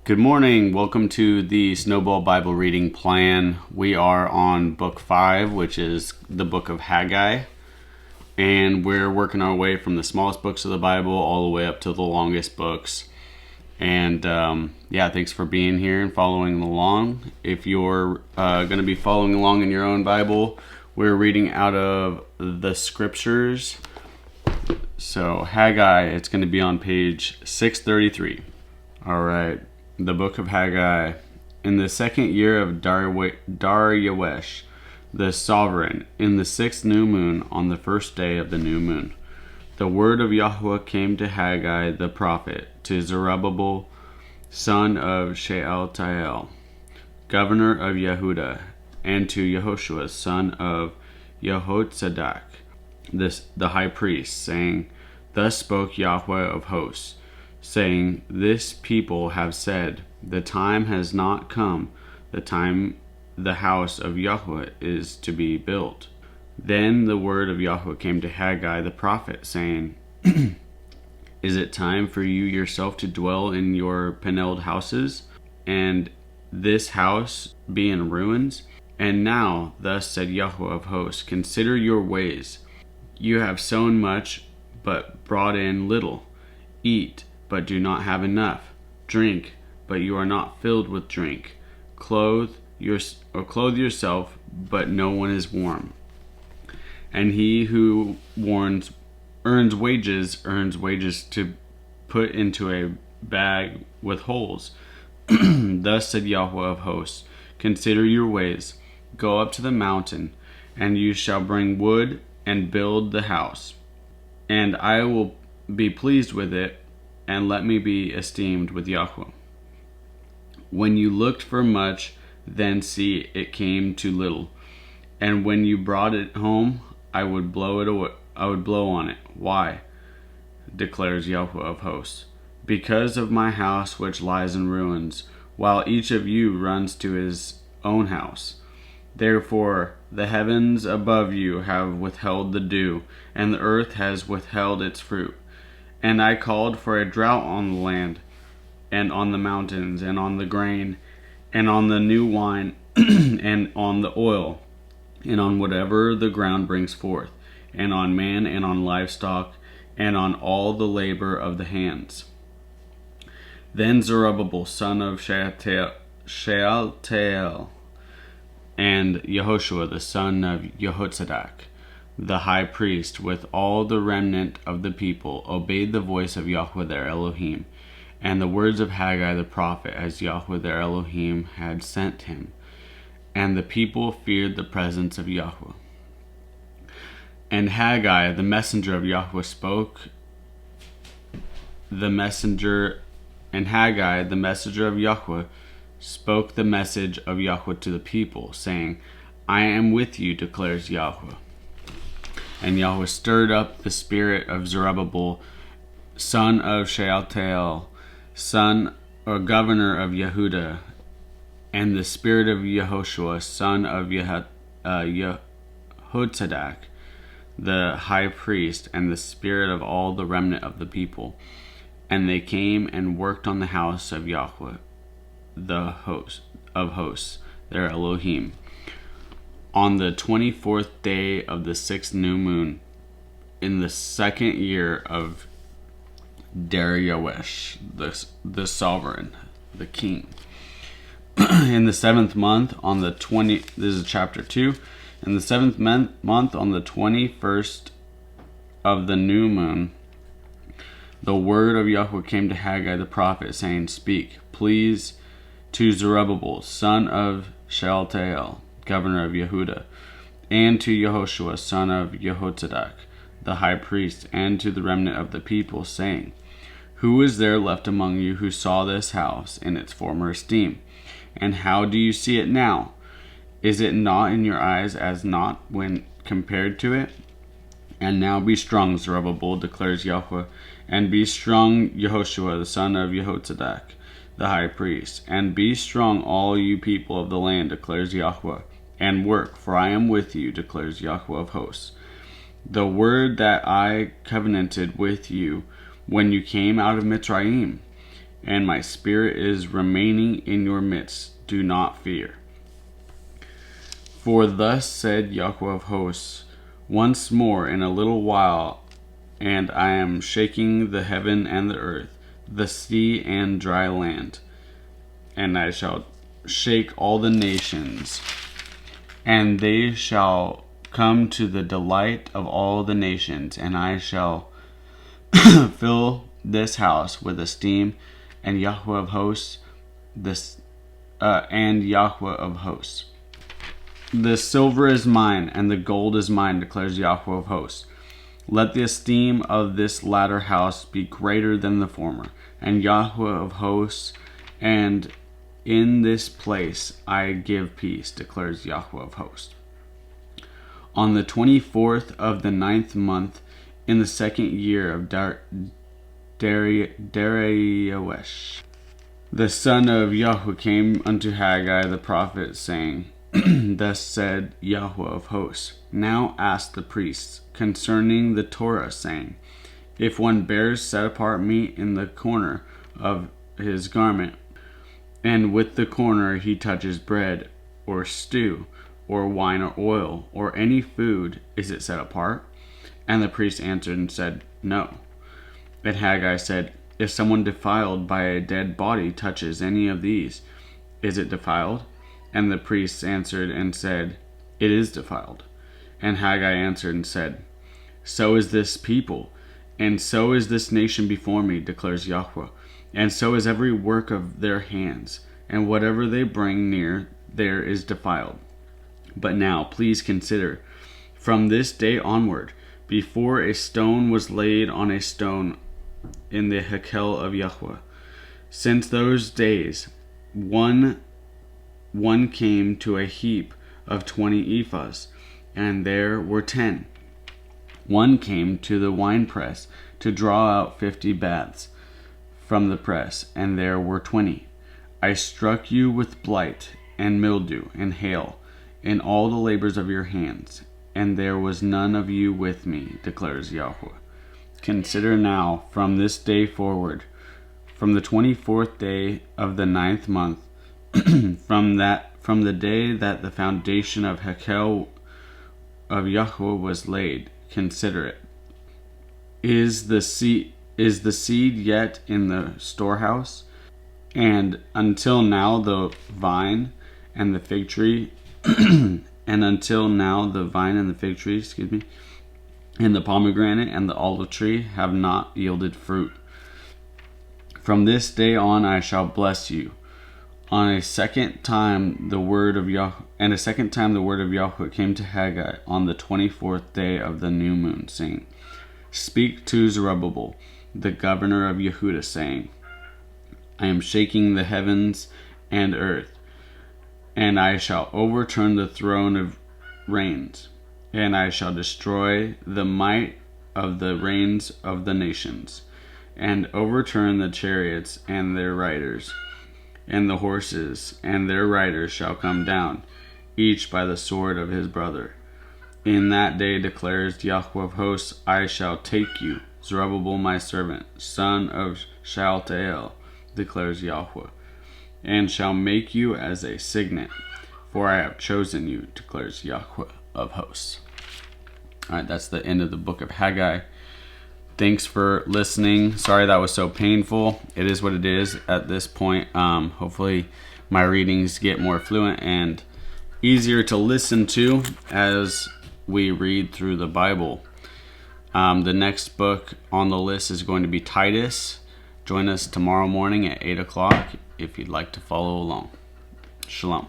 Good morning. Welcome to the Snowball Bible reading plan. We are on Book 5, which is the Book of Haggai. And we're working our way from the smallest books of the Bible all the way up to the longest books. And thanks for being here and following along. If you're going to be following along in your own Bible, we're reading out of the scriptures. So Haggai, it's going to be on page 633. All right. The Book of Haggai. In the second year of Darius, the sovereign, in the 6th new moon, on the first day of the new moon, the word of Yahweh came to Haggai the prophet, to Zerubbabel, son of Shealtiel, governor of Yehuda, and to Yehoshua, son of Jehozadak, the high priest, saying, Thus spoke Yahweh of hosts, saying, This people have said, the time has not come, the time the house of Yahweh is to be built. Then the word of Yahweh came to Haggai the prophet, saying, Is it time for you yourself to dwell in your paneled houses, and this house be in ruins? And now, thus said Yahweh of hosts, consider your ways. You have sown much, but brought in little. Eat, but do not have enough. Drink, but you are not filled with drink. Clothe yourself, but no one is warm. And he who earns wages to put into a bag with holes. Thus said Yahweh of hosts, consider your ways. Go up to the mountain, and you shall bring wood and build the house. And I will be pleased with it, and let me be esteemed with Yahweh. When you looked for much, then see it came to little. And when you brought it home, I would blow on it. Why? Declares Yahweh of hosts. Because of my house which lies in ruins, while each of you runs to his own house. Therefore the heavens above you have withheld the dew, and the earth has withheld its fruit. And I called for a drought on the land, and on the mountains, and on the grain, and on the new wine, and on the oil, and on whatever the ground brings forth, and on man, and on livestock, and on all the labor of the hands. Then Zerubbabel, son of Shealtiel, and Yehoshua, the son of Jehozadak, the high priest, with all the remnant of the people, obeyed the voice of Yahweh their Elohim, and the words of Haggai the prophet, as Yahweh their Elohim had sent him. And the people feared the presence of Yahweh. And Haggai, the messenger of Yahweh, spoke the message of Yahweh to the people, saying, I am with you, declares Yahweh. And Yahweh stirred up the spirit of Zerubbabel, son of Shealtiel, governor of Yehuda, and the spirit of Yehoshua, son of Jehozadak, the high priest, and the spirit of all the remnant of the people. And they came and worked on the house of Yahweh, the host of hosts, their Elohim, on the 24th day of the 6th new moon, in the second year of Darius, the sovereign, the king. In the 7th month, on the this is chapter 2, in the 7th month, on the 21st of the new moon, the word of Yahweh came to Haggai the prophet, saying, Speak, please, to Zerubbabel, son of Shealtiel, governor of Yehuda, and to Yehoshua, son of Jehozadak, the high priest, and to the remnant of the people, saying, Who is there left among you who saw this house in its former esteem? And how do you see it now? Is it not in your eyes as naught when compared to it? And now be strong, Zerubbabel, declares Yahweh, and be strong, Yehoshua, the son of Jehozadak, the high priest, and be strong, all you people of the land, declares Yahweh, and work, for I am with you, declares Yahweh of hosts. The word that I covenanted with you when you came out of Mitzrayim, and my spirit is remaining in your midst. Do not fear. For thus said Yahweh of hosts, once more in a little while, and I am shaking the heaven and the earth, the sea and dry land, and I shall shake all the nations, and they shall come to the delight of all the nations, and I shall fill this house with esteem, and Yahweh of hosts, and Yahweh of hosts. The silver is mine, and the gold is mine, declares Yahweh of hosts. Let the esteem of this latter house be greater than the former, and Yahweh of hosts, and in this place I give peace, declares Yahweh of hosts. On the 24th of the 9th month, in the 2nd year of Darius, the son of Yahweh came unto Haggai the prophet, saying, Thus said Yahweh of hosts, now ask the priests concerning the Torah, saying, if one bears set apart meat in the corner of his garment, and with the corner he touches bread, or stew, or wine, or oil, or any food, is it set apart? And the priest answered and said, No. And Haggai said, if someone defiled by a dead body touches any of these, is it defiled? And the priests answered and said, It is defiled. And Haggai answered and said, So is this people, and so is this nation before me, declares Yahweh, and so is every work of their hands, and whatever they bring near there is defiled. But now, please consider, from this day onward, before a stone was laid on a stone in the Haggai of Yahweh, since those days, one came to a heap of 20 ephahs, and there were 10. One came to the winepress to draw out 50 baths from the press, and there were 20. I struck you with blight and mildew and hail in all the labors of your hands, and there was none of you with me, declares Yahweh. Consider now, from this day forward, from the 24th day of the 9th month, from the day that the foundation of Haggai of Yahweh was laid, consider it. Is the seed yet in the storehouse? And until now the vine and the fig tree, and until now the vine and the fig tree, and the pomegranate and the olive tree have not yielded fruit. From this day on I shall bless you. On a second time the word of Yahweh came to Haggai on the 24th day of the new moon, saying, Speak to Zerubbabel, the governor of Yehudah, saying, I am shaking the heavens and earth, and I shall overturn the throne of reigns, and I shall destroy the might of the reigns of the nations, and overturn the chariots and their riders, and the horses and their riders shall come down, each by the sword of his brother. In that day, declares Yahweh of hosts, I shall take you, Zerubbabel my servant, son of Shealtiel, declares Yahweh, and shall make you as a signet, for I have chosen you, declares Yahweh of hosts. Alright, that's the end of the book of Haggai. Thanks for listening. Sorry that was so painful. It is what it is at this point. Hopefully my readings get more fluent and easier to listen to as we read through the Bible. The next book on the list is going to be Titus. Join us tomorrow morning at 8 o'clock if you'd like to follow along. Shalom.